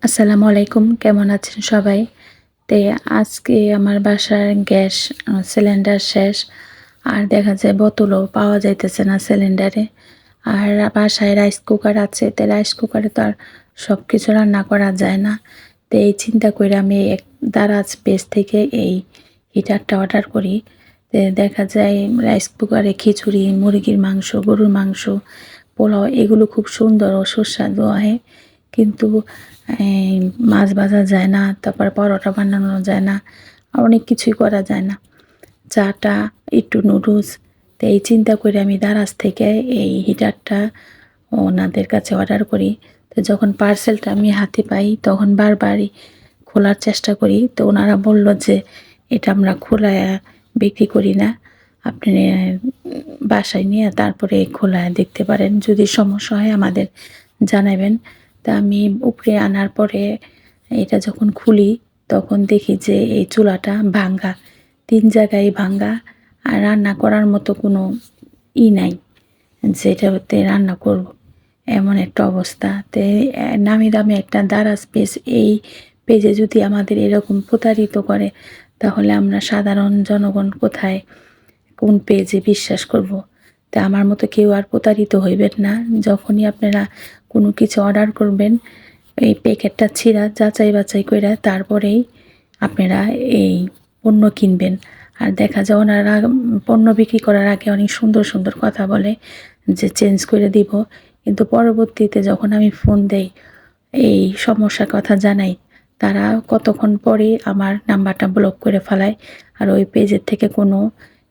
আসসালামু আলাইকুম। কেমন আছেন সবাই? তে আজকে আমার বাসার গ্যাস সিলিন্ডার শেষ। আর দেখা যায় বোতলও পাওয়া যাইতেছে না সিলিন্ডারে। আর বাসায় রাইস কুকার আছে। তে রাইস কুকারে তো আর সবকিছু রান্না করা যায় না। তো এই চিন্তা কইরা আমি দারাজ পেজ থেকে এই হিটারটা অর্ডার করি। দেখা যায় রাইস কুকারে খিচুড়ি, মুরগির মাংস, গরুর মাংস, পোলাও এগুলো খুব সুন্দর ও সুস্বাদু হয়। কিন্তু এই মাছ ভাজা যায় না, তারপর পরোটা বানানো যায় না, অনেক কিছুই করা যায় না। চাটা, একটু নুডলস। তো এই চিন্তা করে আমি দারাজ থেকে এই হিটারটা ওনাদের কাছে অর্ডার করি। তো যখন পার্সেলটা আমি হাতে পাই তখন বারবারই খোলার চেষ্টা করি। তো ওনারা বলল যে এটা আমরা খোলায়া বিক্রি করি না। আপনি বাসায় নিয়ে তারপরে খোলায়া দেখতে পারেন। যদি সমস্যা হয় আমাদের জানাবেন। তা আমি উপরে আনার পরে এটা যখন খুলি তখন দেখি যে এই চুলাটা ভাঙ্গা। ৩ জায়গায় ভাঙ্গা। আর রান্না করার মতো কোনো নাই যেটাতে রান্না করব। এমন একটা অবস্থা। নামি দামি একটা দারাজ পেজ, এই পেজে যদি আমাদের এরকম প্রতারিত করে তাহলে আমরা সাধারণ জনগণ কোথায় কোন পেজে বিশ্বাস করব? তা আমার মতো কেউ আর প্রতারিত হইবেন না। যখনই আপনারা কোনো কিছু অর্ডার করবেন এই প্যাকেটটা ছিঁড়া যাচাই বাছাই কইরা তারপরেই আপনারা এই পণ্য কিনবেন। আর দেখা যায় ওনারা পণ্য বিক্রি করার আগে অনেক সুন্দর, সুন্দর কথা বলে যে চেঞ্জ করে দিব। কিন্তু পরবর্তীতে যখন আমি ফোন দেই, এই সমস্যার কথা জানাই, তারা কতক্ষণ পরেই আমার নাম্বারটা ব্লক করে ফেলায়। আর ওই পেজের থেকে কোনো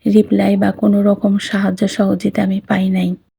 রিপ্লাই বা কোনো রকম সাহায্য সহযোগিতা আমি পাই নাই।